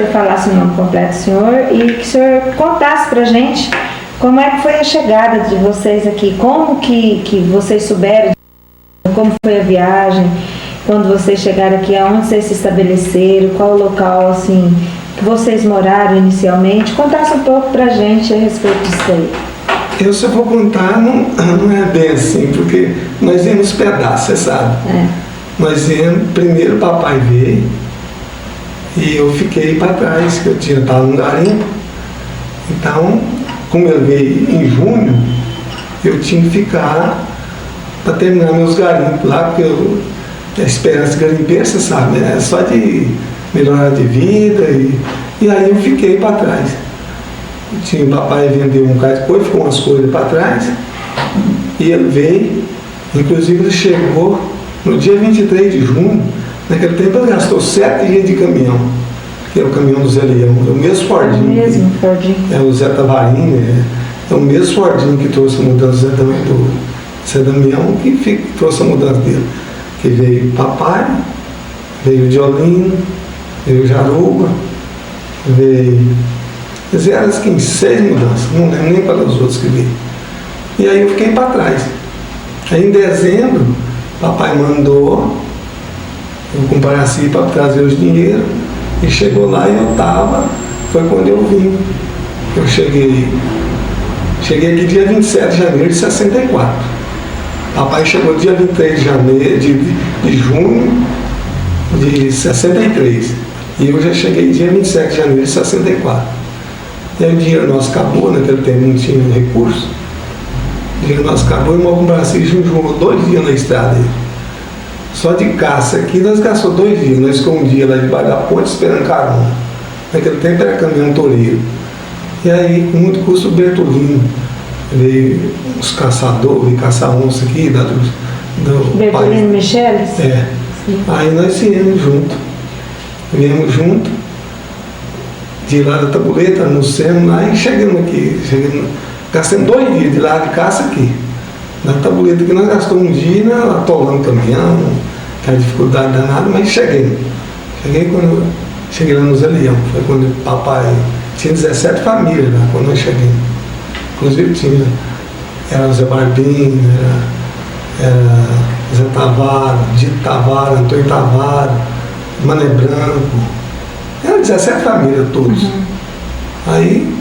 senhor falasse o nome completo do senhor e que o senhor contasse pra gente como é que foi a chegada de vocês aqui, como que vocês souberam, como foi a viagem, quando vocês chegaram aqui, aonde vocês se estabeleceram, qual o local, assim, que vocês moraram inicialmente. Contasse um pouco pra gente a respeito disso aí. Eu, se eu for contar, não é bem assim, porque nós íamos pedaços, você sabe. Nós íamos, primeiro o papai veio, e eu fiquei para trás, que eu estava no garimpo. Então, como ele veio em junho, eu tinha que ficar para terminar meus garimpos lá, porque a esperança de garimpeiro, você sabe, é só de melhorar de vida, e aí eu fiquei para trás. O papai vendeu um bocado de coisa, ficou umas coisas para trás, e ele veio, inclusive ele chegou no dia 23 de junho, naquele tempo ele gastou 7 dias de caminhão, que é o caminhão do Zé Leão, é o mesmo Fordinho. O mesmo Fordinho. É o Zé Tavarini, é o mesmo Fordinho que trouxe a mudança do Zé Damião, que trouxe a mudança dele. Que veio papai, veio Diolino, veio Jaruba, veio... Quer dizer, eram em 6 mudanças, não lembro nem para os outros que veio. E aí eu fiquei para trás. Aí em dezembro, papai mandou eu comparecer para trazer os dinheiros, e chegou lá e eu estava, foi quando eu vim. Eu cheguei aqui dia 27 de janeiro de 64. Papai chegou dia 23 de janeiro, de junho de 63. E eu já cheguei dia 27 de janeiro de 64. E aí o dinheiro nosso acabou, naquele tempo não tinha recurso. O dinheiro nosso acabou e o Malcom Brasil jogou 2 dias na estrada. Só de caça aqui nós gastou 2 dias. Nós ficamos um dia lá debaixo da ponte esperando carona. Naquele tempo era caminhão toureiro. E aí, com muito custo, o Bertolino veio os caçadores, veio caçar onça aqui, do Bertolino Micheles? É. Sim. Aí nós viemos junto, de lá da tabuleta, no centro, lá e chegamos aqui. Gastamos 2 dias de lá de caça aqui. Na tabuleta que nós gastamos um dia, atolando o caminhão, que era dificuldade danada, mas cheguei. Cheguei lá no Zé Leão. Foi quando o papai tinha 17 famílias lá, quando nós chegamos. Inclusive era o Zé Barbinho, era Zé Tavaro, Dito Tavaro, Antônio Tavaro, Mané Branco. Eram 17 famílias todos. Aí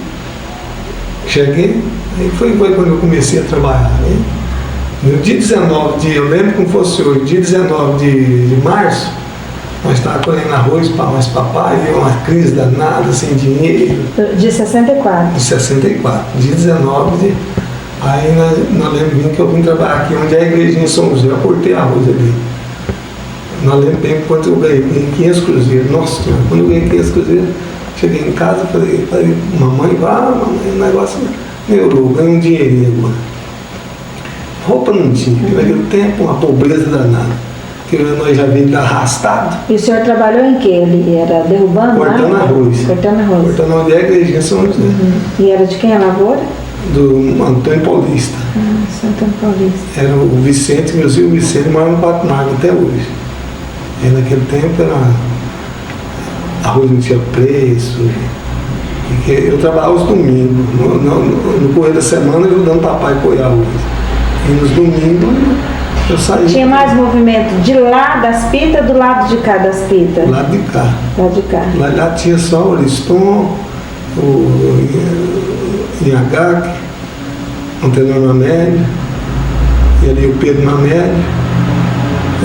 cheguei, aí foi quando eu comecei a trabalhar. Né? No dia 19 eu lembro como fosse hoje, dia 19 de março, nós estávamos colhendo arroz para mais papai, e uma crise danada, sem dinheiro. De 64? De 64, dia 19 aí nós lembramos que eu vim trabalhar aqui, onde é a igrejinha em São José, eu cortei arroz ali. Nós lembramos bem quando eu ganhei 500 cruzeiros. Nossa Senhora, quando eu ganhei 500 cruzeiros, cheguei em casa e falei, mamãe, mamãe, o negócio melhorou, ganhei um dinheirinho agora. Roupa não tinha, naquele tempo uma pobreza danada, porque nós já vimos arrastado. E o senhor trabalhou em quê? Ele era derrubando? Cortando arroz. Cortando arroz. Cortando onde é a igrejinha São José. E era de quem a lavoura? Do Antônio Paulista. Antônio Paulista. Era o Vicente, meu filho Vicente, mora no Pato Magro até hoje. E naquele tempo arroz não tinha preço. Eu trabalhava os domingos, no correr da semana ajudando o papai a colher arroz. E nos domingos eu saía. Tinha mais movimento de lá das pitas ou do lado de cá das pitas? Do lado de cá. Lado de cá. Lá tinha só o Ariston, o Inhagac, o Antenor Mamédio, e ali o Pedro Mamédio.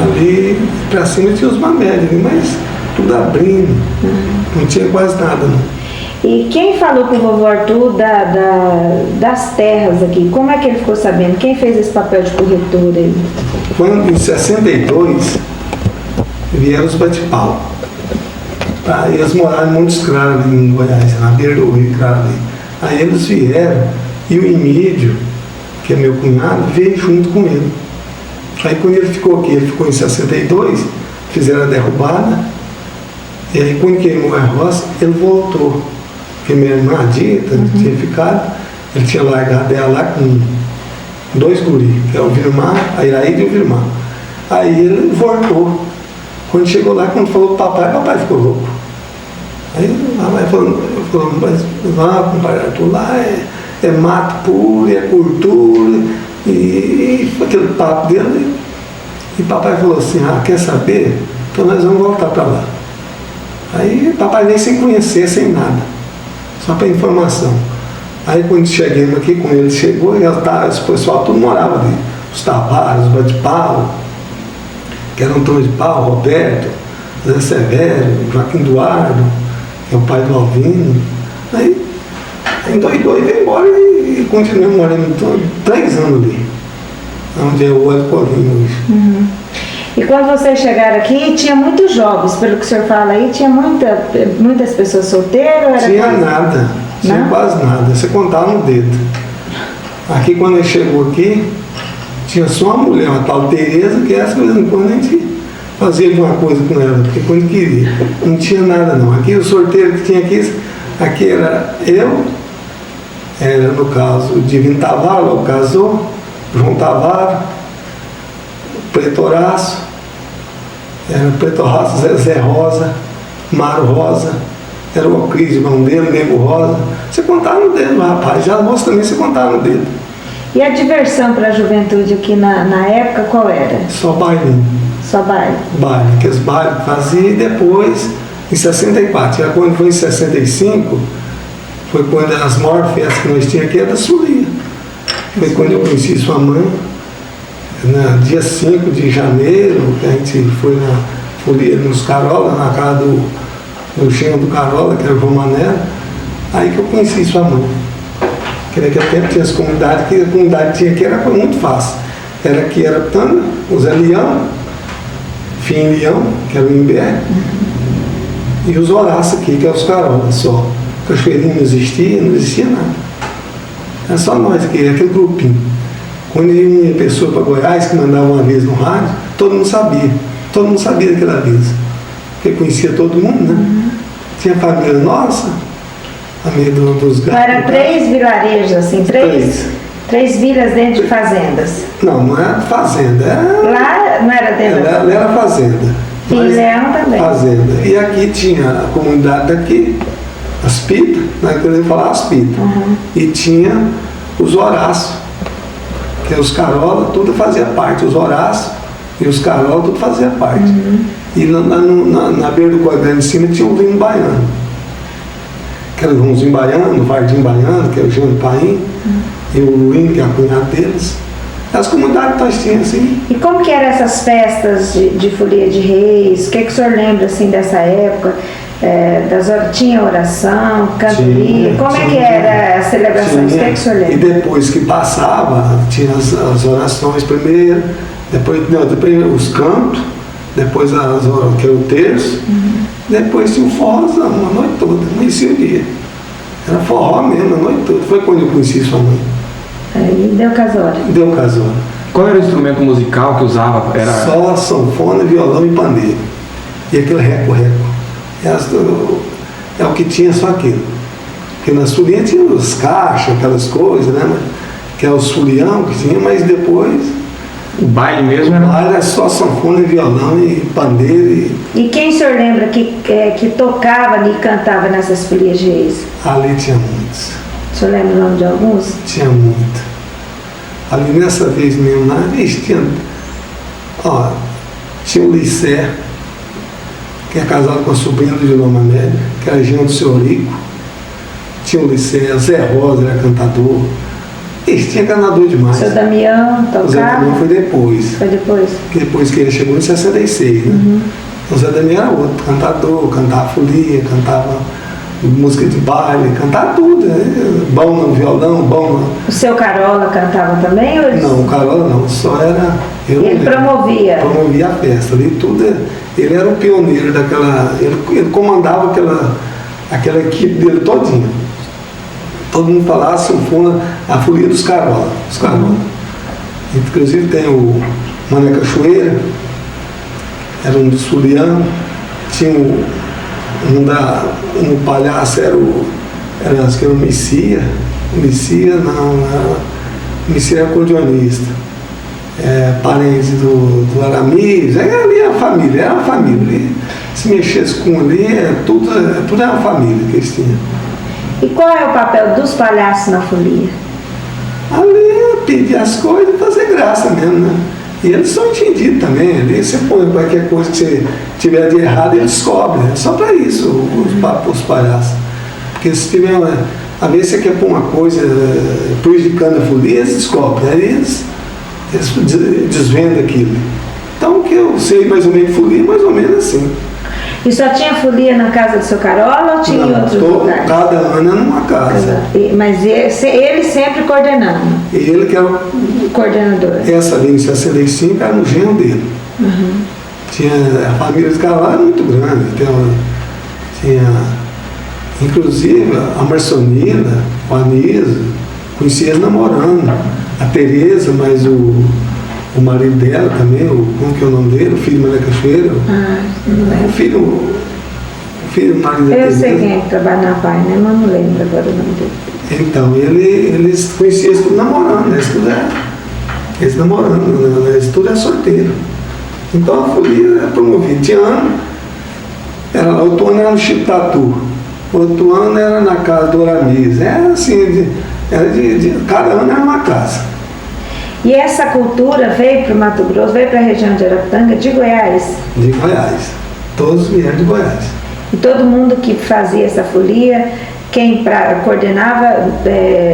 Ali pra cima tinha os Mamédios, mas tudo abrindo, não tinha quase nada não. E quem falou com o vovô Arthur das terras aqui? Como é que ele ficou sabendo? Quem fez esse papel de corretor aí? Quando em 62 vieram os bate-pau. Eles moraram em Montes Claros ali em Goiás, na beira do Rio Claro ali. Aí eles vieram e o Emílio, que é meu cunhado, veio junto com ele. Aí quando ele ficou aqui, ele ficou em 62, fizeram a derrubada, e aí quando queimou a roça, ele voltou. Porque minha irmã, Dita, tinha ficado, ele tinha largado ela lá com 2 guris, que é o Vilmar, a Iraída e o Vilmar. Aí ele voltou. Quando chegou lá, quando falou pro papai ficou louco. Aí a mãe falou, mas vá, compadre Arthur, lá é mato puro, é cultura, e aquele papo dele. E papai falou assim, quer saber? Então nós vamos voltar para lá. Aí papai nem sem conhecer, sem nada, só para informação. Aí quando chegamos aqui, quando ele chegou, esse pessoal tudo morava ali. Os Tavares, os Bate-Pau, que era Antônio de Pau, Roberto, Zé Severo, Joaquim Eduardo, que é o pai do Alvino. Aí endoidou e veio embora e continuamos morando 3 anos ali, onde é o Olho Corinho hoje. Uhum. E quando vocês chegaram aqui, tinha muitos jovens, pelo que o senhor fala aí, tinha muitas pessoas solteiras? Tinha nada, tinha quase nada, você contava no dedo. Aqui quando ele chegou aqui, tinha só uma mulher, uma tal Tereza, que essa de vez em quando a gente fazia alguma coisa com ela, porque quando queria. Não tinha nada não. Aqui o sorteiro que tinha aqui era eu, era no caso o Divino Tavaro, casou, João Tavaro, Preto Horácio, era Preto Horácio, Zé Rosa, Mário Rosa, era o Ocris, irmão dele, Nego Rosa. Você contava no dedo, rapaz, já moço também você contava no dedo. E a diversão para a juventude aqui na época, qual era? Só bailinho. Só baile? Baile, aqueles bailes que fazia, e depois, em 64, já quando foi em 65, foi quando as maiores festas que nós tínhamos aqui era da Sulia. Foi quando eu conheci sua mãe, no dia 5 de janeiro, que a gente foi na folia nos Carola, na casa do Xinho do Carola, que era o João Mané, aí que eu conheci sua mãe. Que naquele tempo tinha as comunidades, que a comunidade tinha aqui era muito fácil. Era aqui, era Tana, o Zé Leão, Fim Leão, que era o Imbé, e os Horácios aqui, que é os Carolas só. Cachoeirinho não existia nada. Era só nós aqui, aquele grupinho. Quando ia uma pessoa para Goiás, que mandava uma vez no rádio, todo mundo sabia daquela vez. Porque conhecia todo mundo, né? Tinha família nossa, amiga dos gatos. Era 3 vilarejos, assim, 3 vilas dentro de fazendas. Não era fazenda. Lá não era dentro da Ela era fazenda. E Leão também. Fazenda. E aqui tinha a comunidade daqui, as Pitas, nós queremos falar as Pitas. Uhum. E tinha os Horácios, que os Carola, tudo fazia parte. Os Horácios e os Carola, tudo fazia parte. Uhum. E na beira do Córrego de cima tinha o vinho baiano. Que era o Joãozinho Baiano, o Vardim Baiano, que é o João Paim, e o Luim, que é a cunhada deles. As comunidades que nós tínhamos, assim. E como que eram essas festas de folia de reis? O que o senhor lembra, assim, dessa época? Tinha oração, cantoria? Como é que era as celebrações? O que o senhor lembra? E depois que passava, tinha as orações primeiro, depois os cantos, depois que era o terço, depois tinha o forrozão, a noite toda, amanhecia o dia. Era forró mesmo, a noite toda. Foi quando eu conheci sua mãe. Aí deu casório. Deu casório. Qual era o instrumento musical que usava? Era... Só sanfona, violão e pandeiro. E aquele reco-reco. É o que tinha só aquilo. Porque na Sulinha tinha as caixas, aquelas coisas, né? Que é o sulião que tinha, mas depois... O baile mesmo era... O baile era só sanfona, violão e pandeiro. E quem o senhor lembra que tocava e cantava nessas folias de reis? Ali tinha muitos. O senhor lembra o nome de alguns? Tinha muito. Ali nessa vez mesmo, lá, tinha o Licé, que é casado com a sobrinha do Gilão Manélia, que era Jean do Seu Rico. Tinha o Licé, Zé Rosa era cantador. Tinha cantador demais. O seu Damião tocava? O Zé Damião foi depois. Foi depois? Depois que ele chegou em 66, né? Uhum. O Zé Damião era outro, cantador, cantava folia, cantava música de baile, cantava tudo, né? Bom no violão, bom no... O seu Carola cantava também? Ou ele... Não, o Carola não, só era... Ele promovia? Promovia a festa, ali tudo, ele era o pioneiro daquela... Ele comandava aquela equipe dele todinha. Todo mundo falava sanfona, a folia dos Carola, os Carola. Inclusive tem o Mané Cachoeira, era um do Suliano, tinha um palhaço, acho que era o Messias, o Messias era acordeonista. parentes do Aramis, ali era uma família. Ali, se mexesse com ali, tudo era uma família que eles tinham. E qual é o papel dos palhaços na folia? Ali pedir as coisas e fazer graça mesmo, né? E eles são entendidos também. Ali você põe qualquer coisa que você tiver de errado, eles descobrem. É só para isso os palhaços. Porque se tiver às vezes você quer pôr uma coisa prejudicando a folia, eles descobrem. Aí eles desvendam aquilo. Então o que eu sei mais ou menos de folia, mais ou menos assim. E só tinha folia na casa do seu Carola ou tinha em outros lugares? Cada ano era numa casa. Mas ele sempre coordenando? Ele que era o coordenador. Essa ali em 65 era no genro dele. Uhum. Tinha, a família do Carola era muito grande. Tinha inclusive a Marcelina, o Anísio, conhecia eles namorando. A Tereza, mas o marido dela também, como que é o nome dele? O filho de Maria Cachoeira. Não o filho do marido dele. Eu sei quem é que trabalha na PAI, né? Mas não lembro agora o nome dele. Então, eles conheciam eles tudo namorando, eles namorando, eles tudo é sorteiro. Então a folia é promovida. Tinha ano, outro ano era no Chico Tatu, outro ano era na casa do Aramis. Era assim, cada ano era uma casa. E essa cultura veio para o Mato Grosso, veio para a região de Araputanga, de Goiás? De Goiás. Todos vieram de Goiás. E todo mundo que fazia essa folia, quem coordenava,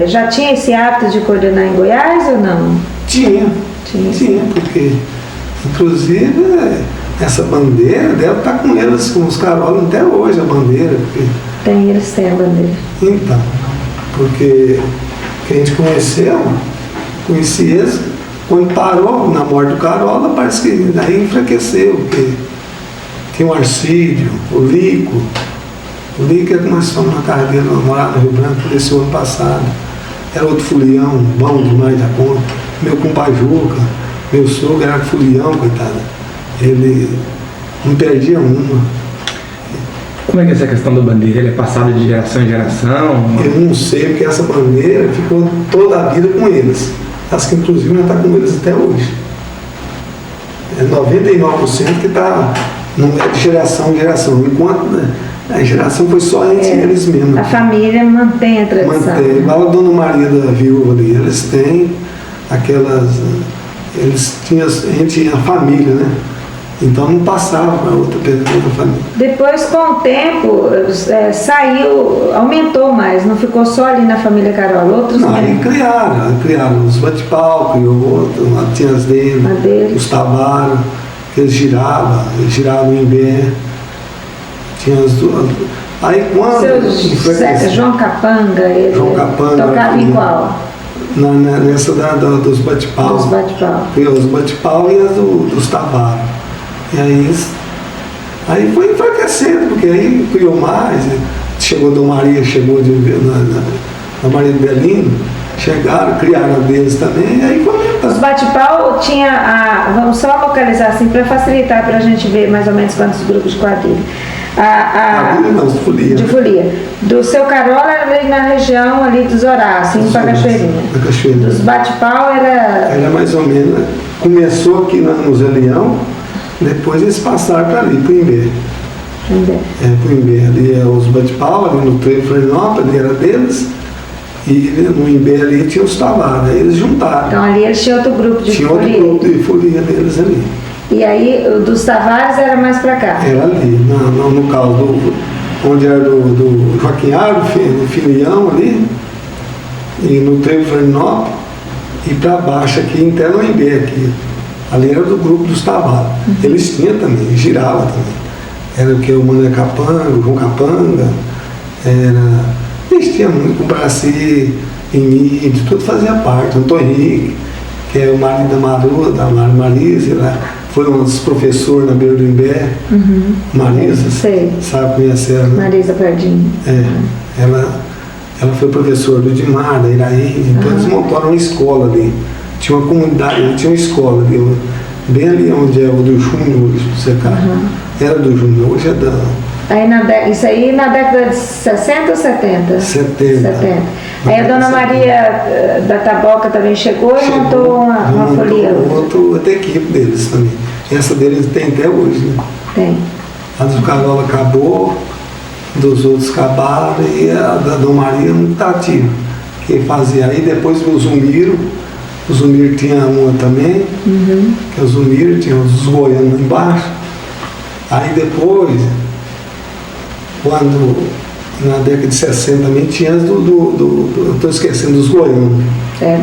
já tinha esse hábito de coordenar em Goiás ou não? Tinha, porque inclusive essa bandeira deve estar com eles, com os Carola até hoje, a bandeira. Eles têm a bandeira. Então, porque quem a gente conhecia eles, quando parou na morte do Carola, parece que daí enfraqueceu, porque tinha o Arcídio, o Lico é que nós fomos na casa dele, morar no Rio Branco, faleceu ano passado. Era outro folião, bom demais da conta. Meu compajuca, meu sogro era folião, coitado. Ele não perdia uma. Como é que é essa questão da bandeira? Ele é passada de geração em geração? Eu não sei, porque essa bandeira ficou toda a vida com eles. Acho que inclusive não está com eles até hoje. É 99% que está, não é de geração em geração. Enquanto a geração foi só entre eles mesmos. A família mantém a tradição. Mantém, igual a Dona Maria da Viúva ali, eles têm aquelas. Eles tinham, a gente tinha a família, né? Então não passava para outra família. Depois, com o tempo, saiu, aumentou mais, não ficou só ali na família Carola, outros não, aí criaram os bate-pau, criou outro, tinha as dele, os Tavares, que eles giravam no Imbé. Tinha as duas. Aí quando. João Capanga, tocava em qual? Nessa dos bate-pau. Dos bate-pau. Os bate-pau e as dos Tavares. E aí foi enfraquecendo, porque aí criou mais, chegou Dom Maria, na Maria do Belino, criaram a deles também, e aí foi aumentando. Os bate-pau tinha vamos só localizar assim, para facilitar para a gente ver mais ou menos quantos grupos de quadrilha. De folia. Do seu Carola era ali na região ali dos Horácios, para Cachoeirinha. Dos bate-pau era mais ou menos, começou aqui no Zé Leão. Depois eles passaram para ali, para o Imbé. Para o Imbé. Ali os bate-pau, ali no Trevo Florianópolis, ali era deles. E no Imbé ali tinha os Tavares. Aí eles juntaram. Então ali eles tinham outro grupo de folia. Tinha outro grupo de folia deles ali. E aí o dos Tavares era mais para cá? Era ali, no caso onde era do Joaquim Árvore, do Filião ali. E no Trevo Florianópolis. E para baixo aqui, até no Imbé aqui. Ali era do grupo dos Tavares. Eles tinham também, girava também. Era o que? O Mané Capanga, o João Capanga, eles tinham muito com o Braci, Emílio, tudo fazia parte. O Antônio Henrique, que é o marido da Marisa, foi um dos professores na beira do Imbé. Marisa, sabe conhecer ela? Né? Marisa Pardinho. Ela foi professora do Edmar, da Iraí, então eles montaram uma escola ali. Tinha uma comunidade, tinha uma escola ali, bem ali onde é o do Júnior hoje, era do Júnior, hoje é Aí isso aí na década de 60 ou 70? 70. Aí a Dona Maria da Taboca também chegou e montou uma folia. Outra equipe deles também. Essa deles tem até hoje, né? Tem. A do Carola acabou, dos outros acabaram, e a da Dona Maria não está ativa. Quem fazia aí, depois o Zumiro tinha uma também, que é o Zumiro, tinha os goianos lá embaixo. Aí depois, quando na década de 60 também tinha as eu estou esquecendo, dos goianos.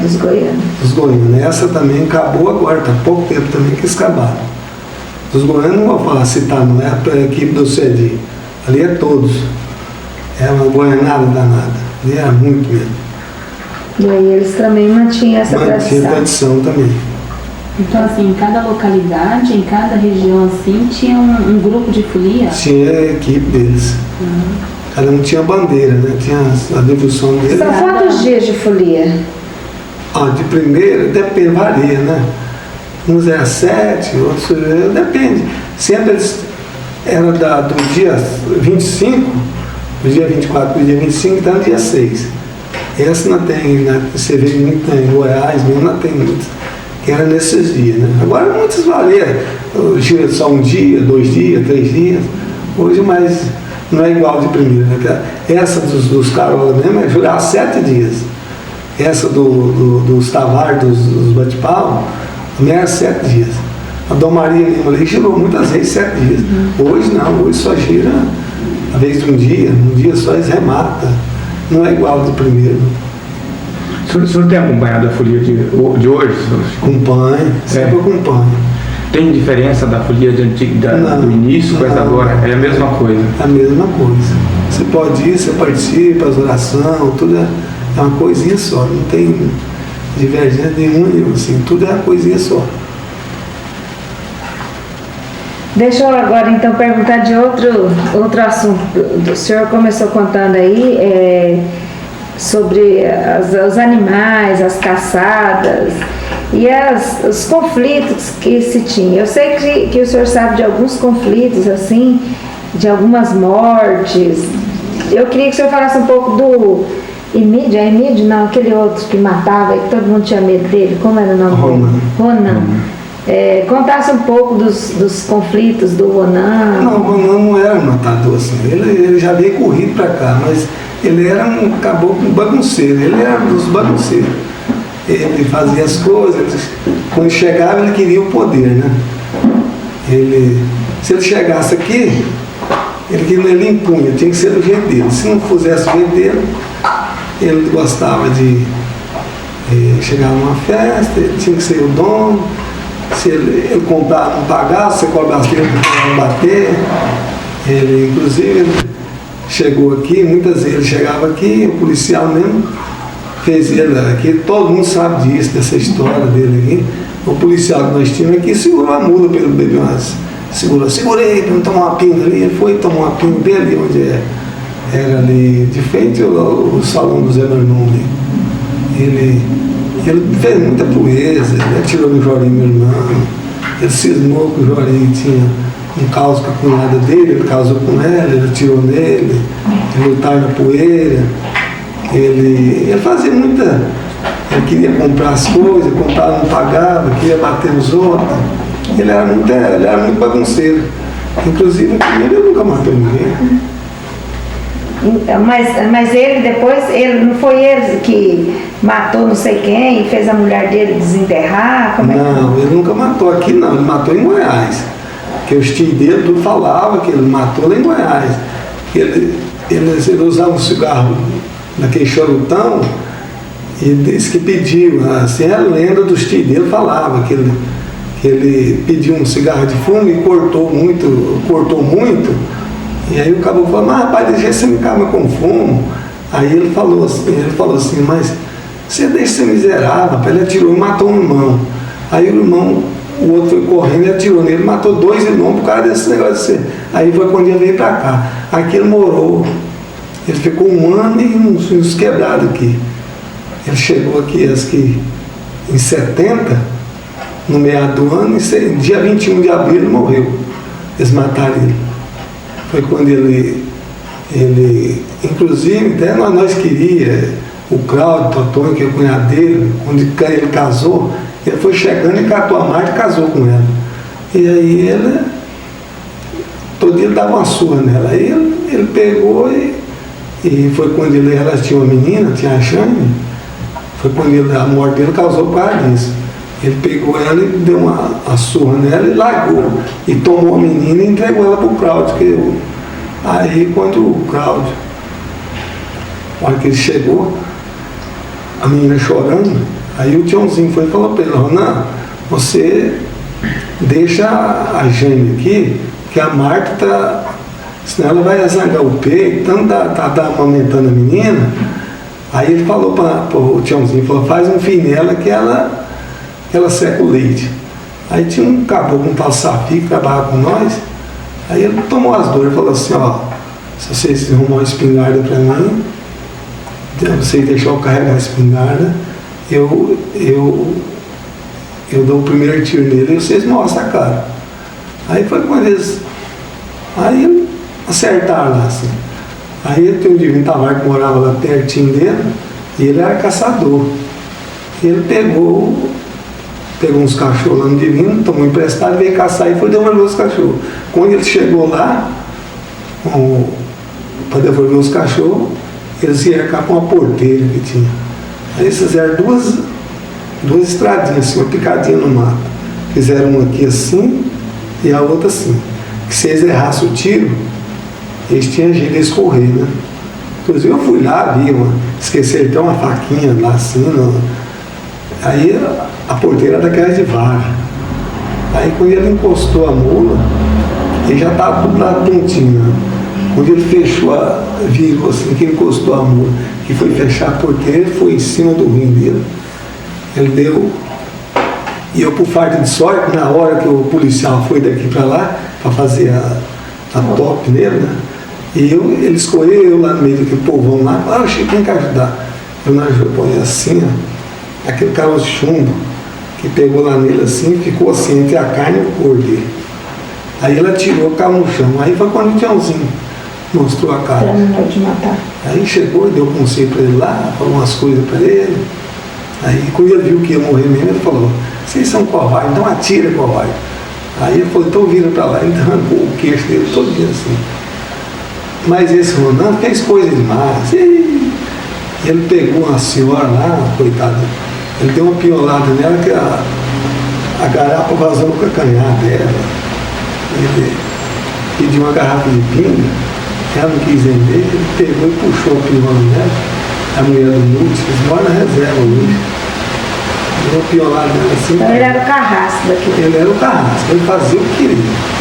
Dos goianos. Dos goianos. Essa também acabou agora, está há pouco tempo também que eles acabaram. Dos goianos não vou falar citar, não é a equipe do CEDI. Ali é todos. É uma goianada danada. Ali era muito mesmo. E aí eles também mantinham essa tradição. Mantinha tradição também. Então, assim, em cada localidade, em cada região, assim, tinha um grupo de folia? Tinha a equipe deles. Cada um tinha bandeira, né? Tinha a devoção deles. São quantos dias de folia? De primeira, depende, varia, né? Uns é 7, outros depende. Sempre eles era do dia 25, do dia 24 para o dia 25, está no dia 6. Essa não tem, né? Você vê muito em Goiás, mesmo não tem muito, que era nesses dias, né? Agora muitas variam, gira só um dia, 2 dias, 3 dias. Hoje, mas não é igual de primeira, né? Essa dos Carola mesmo é jurar 7 dias. Essa dos Tavares, dos Bate-Pau, também era 7 dias. A Dona Maria mesmo ali girou muitas vezes 7 dias. Hoje não, hoje só gira a vez de um dia só eles rematam. Não é igual do primeiro. O senhor tem acompanhado a folia de hoje? Acompanho, sempre acompanho. Tem diferença da folia do início com essa agora? É a mesma coisa? É a mesma coisa. Você pode ir, você participa, as orações, tudo é uma coisinha só. Não tem divergência nenhuma, assim, tudo é uma coisinha só. Deixa eu agora então perguntar de outro assunto. O senhor começou contando aí sobre os animais, as caçadas e os conflitos que se tinha. Eu sei que o senhor sabe de alguns conflitos, assim, de algumas mortes. Eu queria que o senhor falasse um pouco do Emídio, não, aquele outro que matava e que todo mundo tinha medo dele. Como era o nome dele? Ronan. Contasse um pouco dos conflitos do Ronan. Não, o Ronan não era um matador assim. Ele já veio corrido para cá, mas ele era um caboclo bagunceiro. Ele era dos bagunceiros. Ele fazia as coisas. Quando chegava, ele queria o poder, né? Se ele chegasse aqui, ele impunha, tinha que ser do jeito dele. Se não fizesse do jeito dele, ele gostava de chegar numa festa, ele tinha que ser o dono. Se ele comprar, não pagar, se você cobrasse ele para bater. Ele, inclusive, chegou aqui, muitas vezes ele chegava aqui, o policial mesmo fez ele aqui, todo mundo sabe disso, dessa história dele aqui. O policial que nós tínhamos aqui segurou a mula pelo bebê, segurei para não tomar uma pinga ali. Ele foi tomar uma pinga dele, onde era ali de frente o salão do Zé Norman ali. Ele fez muita proeza, ele atirou no Jorinho, meu irmão. Ele cismou que o Jorinho tinha um caos com a cunhada dele, ele casou com ela, ele atirou nele, ele lutava na poeira. Ele fazia muita. Ele queria comprar as coisas, comprava, não pagava, queria bater nos outros. Ele era muito bagunceiro. Inclusive, primeiro ele nunca matou ninguém. Mas ele depois, não foi ele que matou não sei quem e fez a mulher dele desenterrar? Não, ele nunca matou aqui não, ele matou em Goiás. Porque os tios dele tudo falava que ele matou lá em Goiás. Ele usava um cigarro naquele charutão e disse que pediu, assim, a lenda dos tios dele falava que ele pediu um cigarro de fumo e cortou muito. E aí o caboclo falou, mas rapaz, deixa você me acaba com fumo. Aí ele falou assim, mas você deixa ser miserável, rapaz. Ele atirou e matou um irmão. Aí o outro foi correndo e atirou nele, matou 2 irmãos por causa desse negócio de ser. Aí foi quando ele veio pra cá. Aqui ele morou, ele ficou 1 ano e uns quebrados aqui. Ele chegou aqui, acho que em 70, no meado do ano, e dia 21 de abril ele morreu. Eles mataram ele. foi quando ele inclusive, até nós queria, o Cláudio Totônio, que é o cunhado dele, quando ele casou, ele foi chegando e catou a Marta e casou com ela. E aí todo dia ele dava uma surra nela. Aí ele pegou e foi quando ela tinha uma menina, tinha a Jane, foi quando a morte dele causou por causa disso. Ele pegou ela e deu uma surra nela e largou. E tomou a menina e entregou ela para o Cláudio. Aí quando o Cláudio, na hora que ele chegou, a menina chorando, aí o Tiãozinho foi e falou para ele: Ronan, você deixa a Jane aqui, que a Marta senão ela vai zangar o peito, tanto tá amamentando a menina. Aí ele falou para o Tiãozinho, falou: faz um fio nela que ela seca o leite. Aí tinha um caboclo, um tal Safi, que trabalhava com nós. Aí ele tomou as dores e falou assim: ó, se vocês arrumar uma espingarda para mim, vocês deixar eu carregar a espingarda, eu dou o primeiro tiro nele e vocês mostram a cara. Aí foi quando eles acertaram lá assim. Aí tem um Divino Tavares que morava lá pertinho dele, e ele era caçador. Ele pegou uns cachorros lá no Divino, tomou emprestado, veio caçar e foi devolver os cachorros. Quando ele chegou lá, para devolver os cachorros, eles vieram cá com uma porteira que tinha. Aí eles fizeram duas estradinhas, assim, uma picadinha no mato. Fizeram uma aqui assim e a outra assim. Que se eles errassem o tiro, eles tinham jeito de escorrer, né? Inclusive eu fui lá, vi, esqueceram até uma faquinha lá assim. Aí a porteira era daquela de vara. Aí quando ele encostou a mula, ele já estava tudo lá tontinho, né? Quando ele fechou virou assim, que encostou a mula, que foi fechar a porteira, ele foi em cima do rim dele. Ele deu. E eu, por farta de sorte, na hora que o policial foi daqui para lá, para fazer a top nele, né? E ele escolheu eu lá no meio daquele povão lá, eu achei que tem que ajudar. Eu na Japônia assim, ó, aquele caroço de chumbo que pegou lá nele assim, ficou assim entre a carne e o couro dele. Aí ela tirou o carro no chão. Aí foi quando o Tiãozinho mostrou a cara. Terminou de matar. Aí chegou e deu conselho para ele lá, falou umas coisas para ele. Aí quando ele viu que ia morrer mesmo, ele falou: vocês são covardes, então atira, covarde. Aí ele falou: então vira para lá. Ele arrancou o queixo dele todo dia assim. Mas esse Ronan fez coisa demais. E ele pegou uma senhora lá, coitada, ele deu uma piolada nela que a garapa vazou no calcanhar dela. Ele pediu uma garrafa de pinga, ela não quis vender, ele pegou e puxou a piola nela. A mulher do Lúcio, eles moram na reserva hoje. Deu uma piolada nela assim. Então ele era o carrasco daqui. Ele era o carrasco, ele fazia o que queria.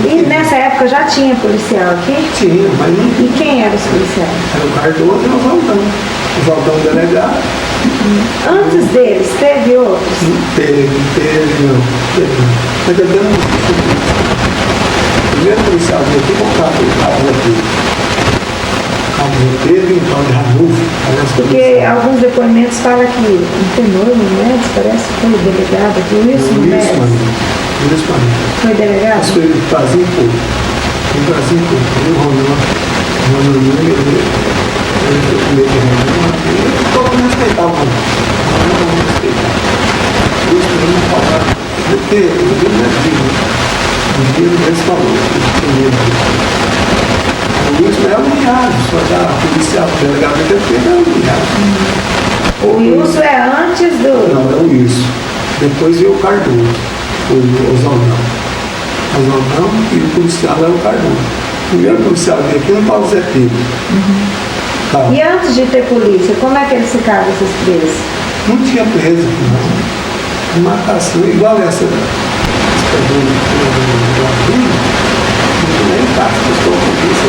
E nessa época já tinha policial aqui? Tinha, mas não. E quem eram os policiais? Era o Cardoso e o Valdão. O Valdão delegado. Antes deles, teve outros? Teve. Mas eu não. O primeiro policial veio aqui com o cabo aqui. Teve um tal de Ranulfo. Porque alguns depoimentos falam que um tenor no Médici, parece que foi o delegado aqui, o Wilson Médici. Foi delegado? Isso foi do Brasil pouco. No Brasil pouco. O Ronan, ele foi o primeiro que Ronan. Todo mundo respeitava o Ronan. Não respeitava. Isso para não falar. Porque o Deus não é filho. O Deus é esse valor. O Wilson é humilhado. Só já policial, delegado de defesa é humilhado. O Wilson é antes do... Não, é o Wilson. Depois veio o Cardoso. O Oswaldão e o policial era o Cardoso. O primeiro policial veio aqui no Paulo Zé Pedro. Tá. E antes de ter polícia, como é que eles ficavam, esses presos? Não tinha preso aqui, não. Matação igual essa do Rio, nem caça, estou com polícia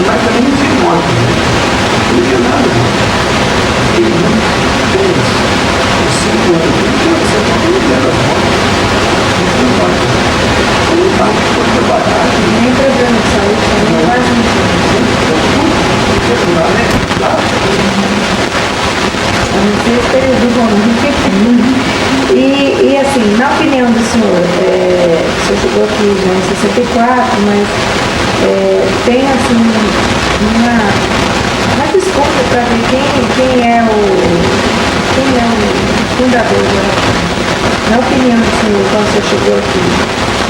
mas também não tinha morte, não tinha nada, Nem problema de saúde, também quase não tinha. A não ser período bom. E assim, não que você chegou aqui já em 64, mas tem assim uma disputa para ver quem é o fundador do Arapana. Na opinião do senhor, quando você chegou aqui,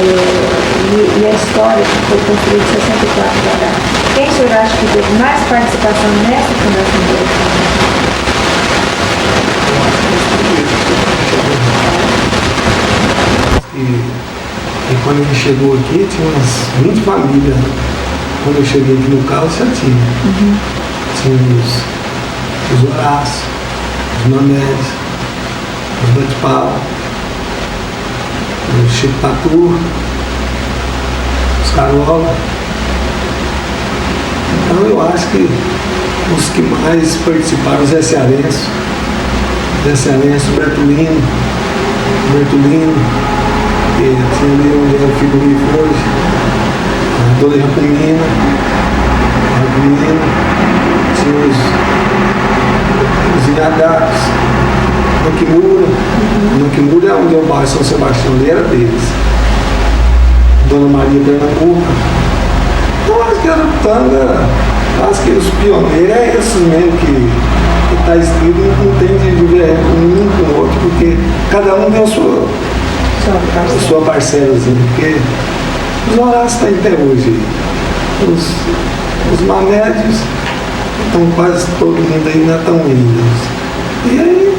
e a história que foi construída em 64 para cá, quem o senhor acha que teve mais participação nessa fundação do Arapana? E quando ele chegou aqui, tinha umas 20 famílias. Quando eu cheguei aqui no carro, já tinha. Tinha os Horácios, os Mamedes, os Bate-Pau, o Chico Tatu, os Carola. Então eu acho que os que mais participaram, o Zé Cearense, o Bertolino, que tinha ali onde era o frigorífico hoje, a Dona Jacomina, tinha os Inhadatos, Noquimura é onde é o bairro São Sebastião, ali era deles. Dona Maria Pernambuco. Então acho que era tanga, acho que os pioneiros é esses mesmo que está escrito, não tem de ver um com o outro, porque cada um tem a sua parcelazinha, porque os Horácios estão até hoje. Os Mamédios estão quase todo mundo aí, ainda estão lindos. E aí,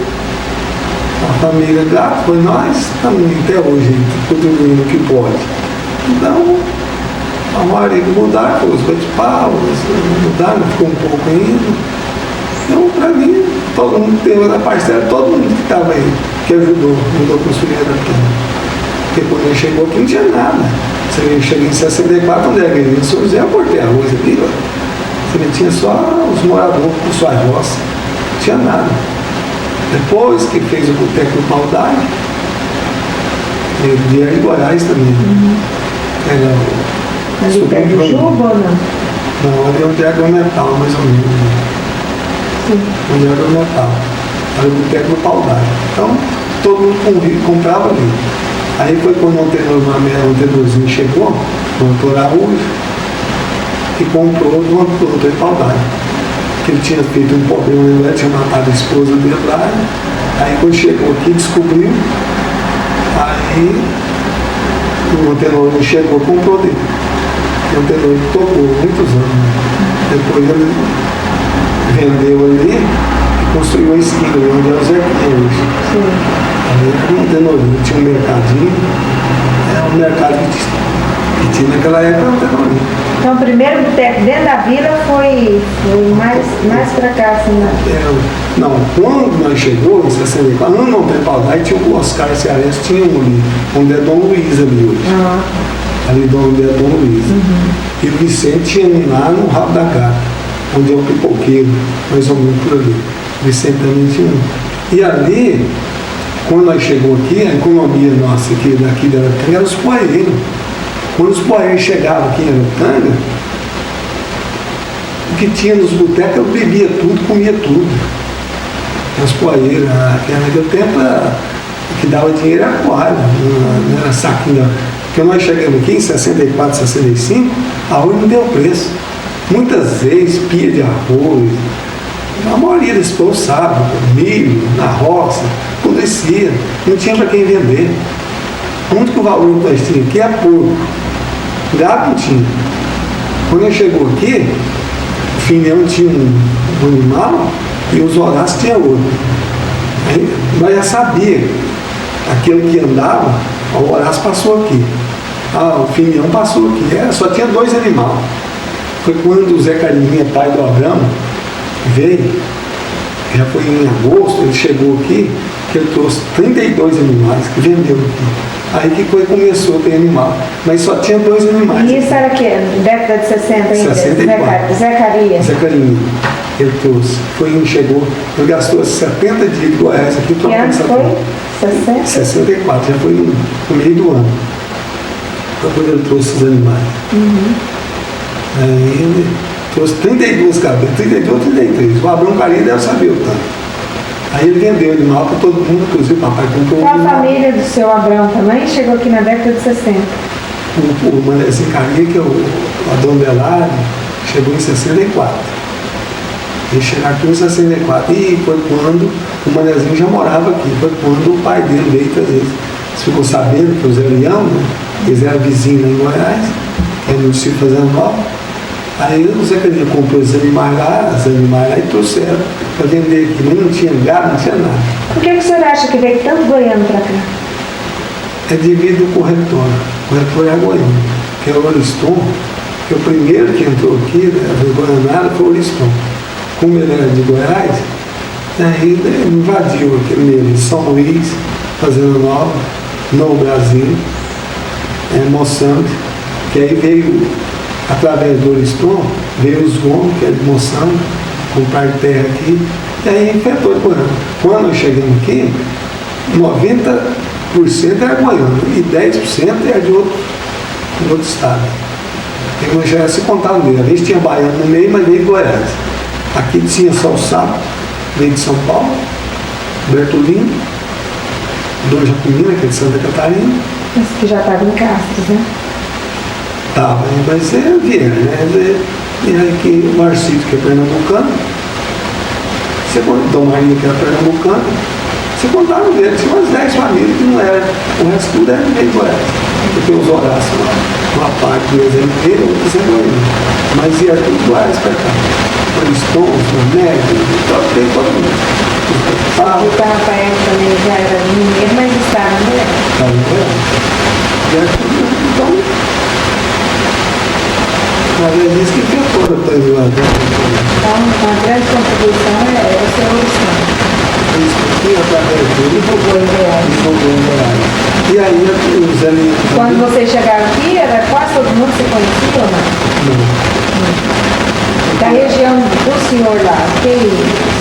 a família Gato foi nós, estamos até hoje, contribuindo o que pode. Então, a maioria que mudaram, os Bate-Pau, mudaram, ficou um pouco ainda. Então, para mim, todo mundo teve na parcela, todo mundo que estava aí, que ajudou a construir a Arapana. Porque quando ele chegou aqui não tinha nada. Você chegou em 64, onde era que São José, eu cortei arroz aqui, ó. Você tinha só os moradores com suas roças, não tinha nada. Depois que fez o boteco do Paudade, ele vieram de Goiás também. Era Ali perto do Juba ou não? Não, ali onde é agrometal, mais ou menos. Sim. Onde é agrometal. Era o boteco do Paudade. Então, todo mundo comprava ali. Aí foi quando o antenorzinho chegou, o Antônio Araújo, e comprou do Antônio Paudade. Que ele tinha feito um problema, ele tinha matado a esposa dele lá. Aí quando chegou aqui, descobriu. Aí o Antenor chegou e comprou dele. O Antenor tocou muitos anos. Depois ele vendeu ali e construiu a esquina, onde é o Zequinha hoje. Aí o Antenor tinha um mercadinho, um mercado que tinha naquela época o Antenor. Então o primeiro boteco dentro da vila foi mais pra cá, assim, né? Não, quando nós chegou, em 64, não tem Paudade, tinha o Oscar Cearense, tinha um ali, onde é Dom Luiz ali hoje. Ali onde é Dom Luiz. E o Vicente tinha um lá no Rabo da Gata, onde é o Pipoqueiro, mais ou menos por ali. O Vicente também tinha um. E ali, quando nós chegamos aqui, a economia nossa aqui, daqui da Arapana era os poeireiros. Quando os poeireiros chegavam aqui em Arapana, o que tinha nos botecos, eu bebia tudo, comia tudo. As poeiras, naquele tempo, o que dava dinheiro era poeira, não era saquinho. Porque nós chegamos aqui em 64, 65, a arroz não deu preço. Muitas vezes, pia de arroz, a maioria desse povo sabe, milho, na roça, acontecia, não tinha para quem vender. O único valor que nós tínhamos aqui é porco. Gado não tinha. Quando eu chegou aqui, o Finião tinha um animal e os Horácios tinham outro. Aí nós já sabia, aquele que andava, o Horácio passou aqui. O Finião passou aqui. Só tinha 2 animais. Foi quando o Zé Cariminha, pai do Abrão, veio, já foi em agosto, ele chegou aqui, que ele trouxe 32 animais que vendeu aqui. Aí que começou a ter animal. Mas só tinha 2 animais. E isso era o quê? Década de 60 ainda? 64. Zé Caria. Zé Carinha. Ele trouxe. Chegou, ele gastou 70 dias de Goiás aqui. Que ano foi? 60? 64, já foi no meio do ano. Então quando ele trouxe os animais. Aí ele trouxe 32 cabeças, 32 ou 33. O Abrão Carinha deve saber o tanto. Aí ele vendeu o animal para todo mundo, inclusive o papai comprou Com um a animal. família do seu Abrão também chegou aqui na década de 60. O Manezinho Carinha, que é a Dona Belarde, chegou em 64. Ele chegou aqui em 64 e foi quando o Manezinho já morava aqui, foi quando o pai dele veio trazer. Eles ficou sabendo que o Zé Leão, né, eles eram vizinhos lá em Goiás, que era no município Fazenda Nova. Aí o Zé Carinha comprou os animais lá e trouxeram para vender aqui, mas não tinha gado, não tinha nada. Por que o senhor acha que veio tanto goiano para cá? É devido ao corretor. O corretor é goiano, que é o Oriston, que o primeiro que entrou aqui, né, do Goianara, foi o Oriston. Como ele era de Goiás, aí ele invadiu aquele meio de São Luís, Fazenda Nova, Novo Brasil, Moçambique, que aí veio, através do Oriston, veio os Gomes, que é de Moçambique, comprar terra aqui, e aí enfrentou o goiano. Quando nós chegamos aqui, 90% era goiano e 10% era de outro estado. E nós já se contavam dele. Às vezes tinha baiano no meio, mas veio de Goiás. Aqui tinha só o Sapo, veio de São Paulo, Bertolino, Dom Jacomina, que é de Santa Catarina. Esse que já estava em Castros, né? Tava, mas vieram, né? E aí que o Marcito, que é pernambucano, Dom Maria, que era pernambucano, você contava dele, tinha umas 10 famílias que não era, o resto tudo era meio Goiás. Porque os Horácios lá, uma parte deles é inteira, outras é Goiânia. Mas ia tudo Goiás para cá. Oriston, Manédio, tem todo mundo. O Rafael também já era mineiro, mas estava no Goiás. Tá no Goiás. E é tudo, então, mas é isso que tem toda a coisa lá dentro. Então, a grande contribuição é o seu Oriston. Isso aqui, através dele, Divulgou em Goiás. divulgou em Goiás. E aí, o Zé Leão Quando também- vocês chegaram aqui, era quase todo mundo se conhecia ou não? Não. Da região do senhor lá, quem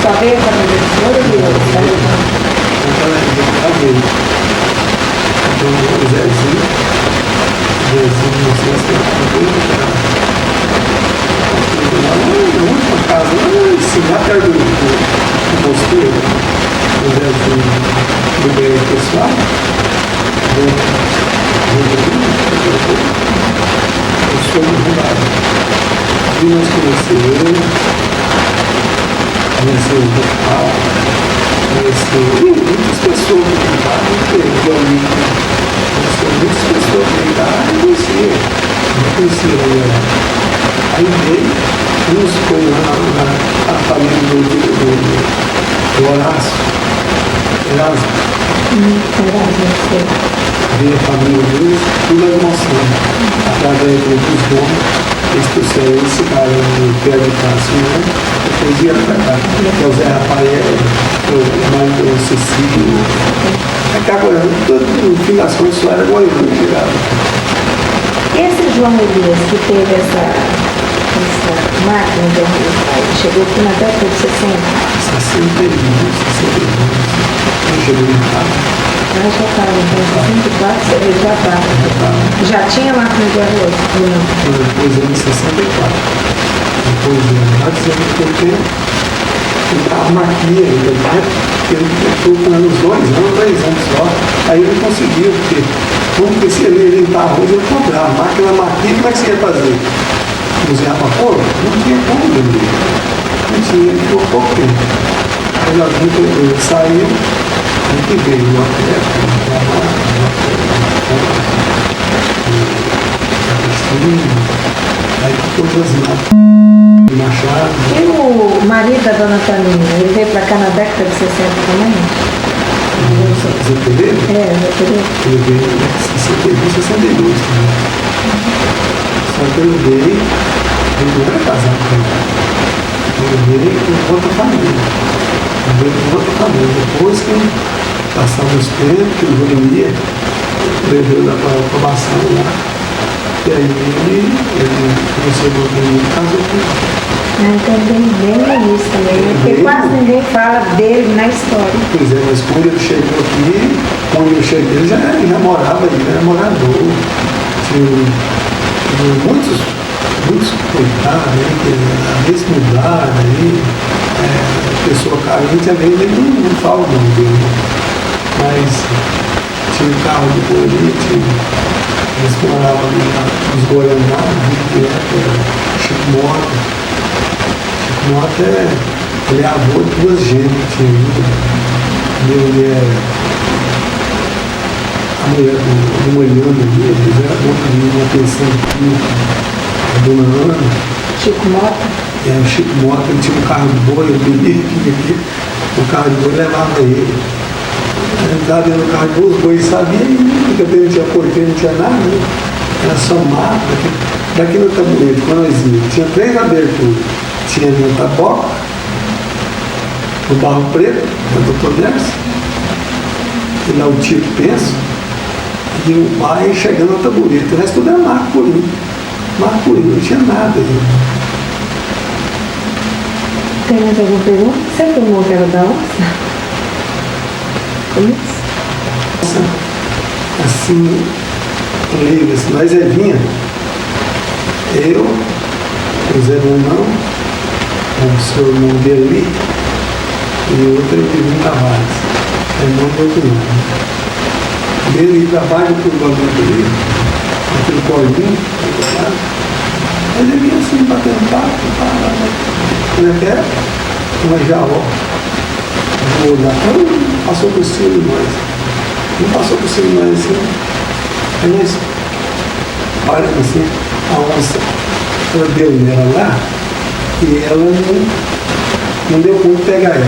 só veio a família do senhor ou veio da região? Então, a dele. Então, o Zezinho, não sei se na última casa, lá perto do mosteiro, o Zezinho do bem pessoal, eu sou mudado. E nós conhecemos, conheceu o Paulo, conheceu muitas pessoas que cantaram, conheceu muitas pessoas que cantaram, eu conhecia ele. Aí veio, uns foi lá a família do Horácio, Erasmo, veio a família deles, tudo é emoção, através dos donos. Eles ficaram no pé de casa, né? Depois vieram para cá. Que é o Zé Rafael, o Mário Cecílio. Aqui agora, no fim das contas, só era goiano que chegava. Esse João Elias que teve essa máquina de arrumar, chegou aqui na década de 60. 61, não chegou em casa. Já estava, então, 64, ele já estava. Já tinha máquina de arroz? Ou não? Depois em 64. Depois lá de 70, a maquinha ainda, né? Ele ficou com uns 2 anos, 3 anos só. Aí ele conseguiu, porque como que se ele limpar arroz, ele comprava. A máquina, como é que você ia fazer? Cozinhar para porco? Não tinha como vender. Não tinha, ele ficou pouco tempo. Aí a gente ele saiu, a gente veio uma aí ficou Josinato, Machado. E o marido da dona Taninha, ele veio para cá na década de 60 também? Zé Pereira, É, ele veio em 62 também. Só que ele veio, ele não era casado com ela. Ele veio com outra família. Ele veio com outra família. Depois que passamos tempo, que o Júlio levou da aprovação lá. E aí ele começou a botar em casou com ela. então bem no início também, né? Porque quase ninguém fala dele na história. Pois é, mas quando ele chegou aqui, quando eu cheguei, ele já morava aí, era morador. Tinha muitos muito suportada, né? Que às vezes mudar, aí, pessoa carente, às vezes ele não fala o nome dele. Mas tinha um carro de boliche, eles moravam ali nos Goianá, que era Chico Mota. Chico Mota ele é avô de duas gêmeas, tinha a mulher do Moiano ali, eles eram donos de uma pensão aqui, a dona Ana. Chico Mota? O Chico Mota, ele tinha um carro de boi, eu bebi aqui, o carro de boi levava ele. Eu estava dentro do carro de boi, os bois sabiam, porque não tinha porteiro, não tinha nada, né? Era só mato. Daqui no tabuleiro, quando nós íamos, tinha 3 aberturas. Tinha no Taboca, no Barro Preto, da Doutor Nerson, e lá o Tito Penso, e o pai chegando no tabuleiro. O resto tudo era mato purinho. Mato purinho, não tinha nada aí. Tem mais alguma pergunta? Você filmou aquela da onça? Isso? Nossa, assim, livre, assim, nós vinha, eu, o Zé Romão, o seu irmão dele e o outro é o Divino Tavares, irmão do outro irmão. Dele trabalha por bagulho dele, aquele colinho, mas ele vinha assim, batendo papo, como é que é? Uma jaó. Vou olhar, passou por cima de nós. Não passou por cima de nós assim. Aí nós paramos assim, a onça, ela deu nela lá, e ela não deu conta de pegar ela.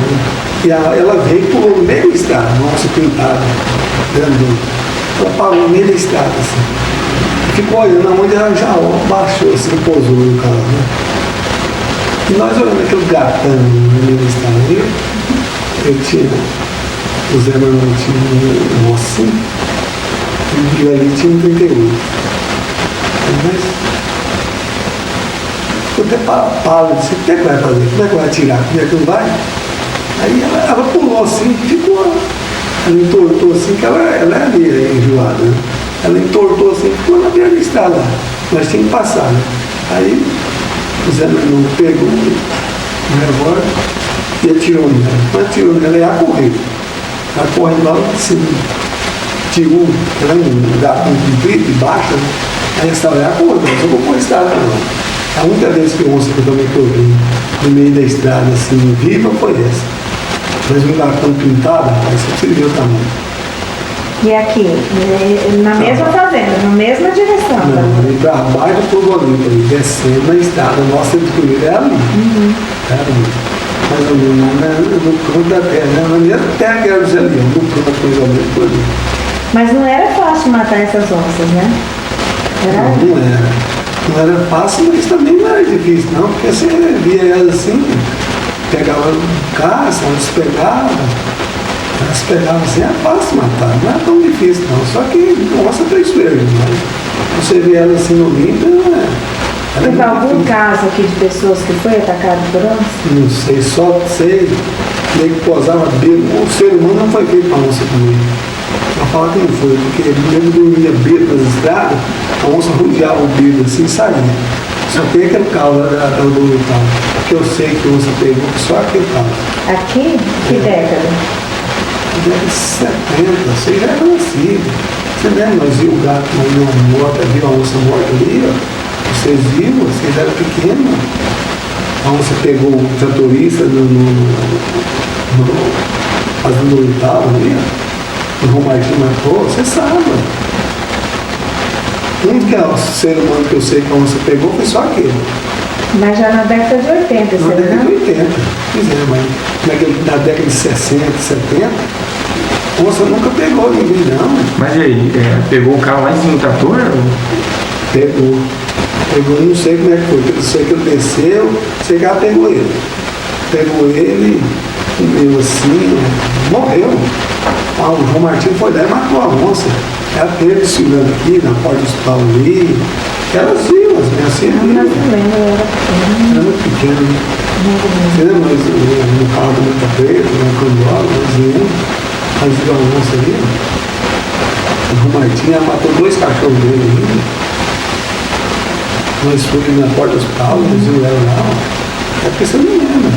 E ela veio e pulou no meio da estrada, uma onça pintada, grandona. Ela parou no meio da estrada assim. Ficou olhando aonde ela já baixou assim, pousou no carro, né? E nós olhando aquele gatão no meio da estrada. Eu tinha, o Zé Manuel tinha um mocinho, e o ali tinha um 38. Mas, ficou até pálido, disse, o que é que vai fazer? Como é que vai tirar? Como é que não vai? Aí ela pulou assim, ficou, ela entortou assim, que ela é ali, enjoada, né? Ela entortou assim, ficou na beira da estrada, nós tínhamos que passar, né? Aí, o Zé Manuel pegou o revólver, e atirou nela. Quando atirou nela, ela correu. Ela correndo lá de cima. Tirou, ela um gato comprido e baixo, né? Aí essa ela correu, não vou pôr a estrada não. A única vez que eu ouço que eu também corri no meio da estrada, assim, viva, foi essa. Mas um gatão pintado, aí você viu o tamanho. E aqui, na mesma fazenda, na mesma direção? Não, ali para baixo do Turbolito, ali, descendo na estrada, nossa escolha é ali. É ali. Mais ou menos, no canto da terra, na mesma terra que era o Zé Leão, no canto mais ou menos por ali. Mas não era fácil matar essas onças, né? Era... Não era. Não era fácil, mas também não era difícil, não, porque você via elas assim, pegava caça, elas pegavam assim, é fácil matar, não é tão difícil não, só que onça traiçoeira demais. Você vê elas assim no limpo, não é. Teve algum caso aqui de pessoas que foi atacado por onça? Não sei, só sei que posava bêbado. O ser humano não foi feito para onça comer. Para falar que não foi, porque mesmo dormia bêbado nas estradas, a onça rodeava o bêbado assim e saía. Só tem aquele caso do tal, que eu sei que a onça pegou, só aquele caso. Aqui? Que década? Década de 70, você já é conhecido. Você lembra, nós vimos o gato morto, viu a onça morta ali, ó. Vocês viram, vocês eram pequenos. A onça pegou o tratorista fazendo o oitavo ali, ó. O João Martins matou, você sabe. O único ser humano que eu sei que a onça pegou foi só aquele. Mas já na década de 80, Na você década de lembra? 80. Pois é, mas na década de 60, 70, a onça nunca pegou ninguém, não. Mas e aí, pegou o carro lá em cima do trator? Pegou, não sei como é que foi, eu sei que ele desceu, sei que ela pegou ele. Pegou ele, comeu assim, morreu. O João Martins foi lá e matou a onça. Ela teve segurando aqui, na porta do hospital ali. Elas viam, as minhas filhas. Mas eu lembro, eu era pequena. Era muito pequeno, né? Você lembra no carro do Muita Preta, no Candola, nós viu a onça ali? O João Martins matou 2 cachorros dele ainda. nós fomos na porta do hospital, eles vieram lá, é porque você não lembra.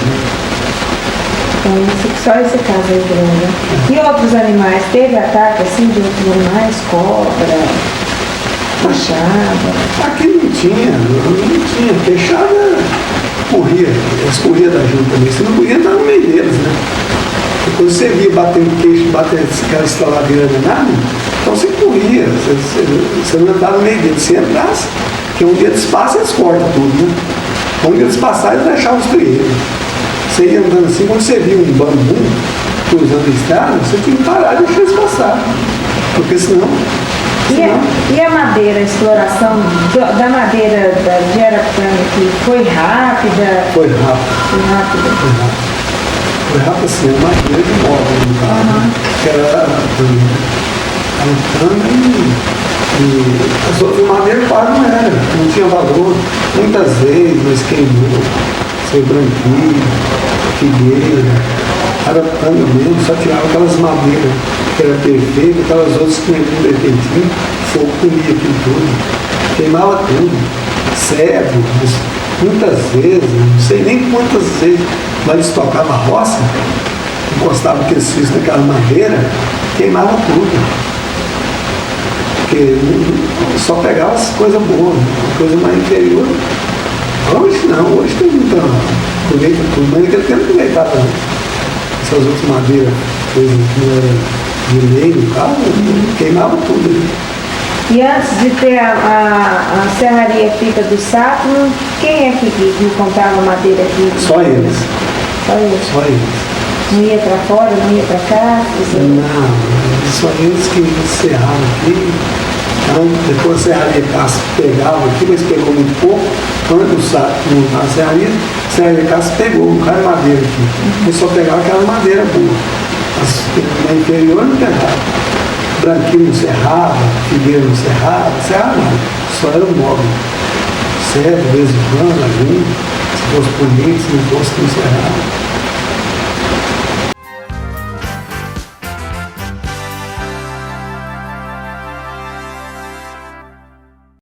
Então, só esse caso aí, Bruno. E outros animais? Teve ataque assim de outros animais? Cobra, queixada? Aqui não tinha. Queixada corria, eles corriam da gente também. Você não corria, estava no meio deles, né? E quando você via batendo queixo, batendo aquela estraladeira danada, então você corria, você não entrava no meio deles. Se entrasse, porque um dia eles passam, eles cortam tudo, né? Um dia eles passaram, eles deixavam os trieiros. Você ia andando assim, quando você via um bambu cruzando a estrada, você tinha que parar e deixar eles passar. Porque senão. E a madeira, a exploração da madeira de Arapuã aqui foi rápida? Foi rápido. Foi rápido assim, a madeira de móvel no carro, que era Arapuã e as outras madeiras quase não tinha valor. Muitas vezes nós queimou, seu branquinho, figueira, Arapuã mesmo, só tirava aquelas madeiras que eram perfeitas, aquelas outras que tinham defeitinho, fogo comia aquilo tudo, queimava tudo, cego, mas muitas vezes, não sei nem quantas vezes, mas eles tocavam a roça, encostavam aqueles fios naquela madeira, queimava tudo. Porque só pegava as coisas boas, coisa mais inferior. Hoje não, hoje tem muita colheita tudo, mas naquele tempo não colheitava não. Essas outras madeiras, coisas que não era de lei no carro, queimava tudo. E antes de ter a serraria Fita do Sapo, quem é que comprava madeira aqui? Só eles. Só eles. Não ia para fora, não ia para cá? Não, só eles que encerraram aqui. Então, depois a serraria Cássio pegava aqui, mas pegou muito pouco. Quando a serraria Cássio pegou um cara de madeira aqui. Ele só pegava aquela madeira boa. Na inferior não pegava. Branquinho não serrava, figueira não serrava nada. Só era um móvel. Serra, de vez em quando, algum, se fosse bonito, se não fosse, não serrava.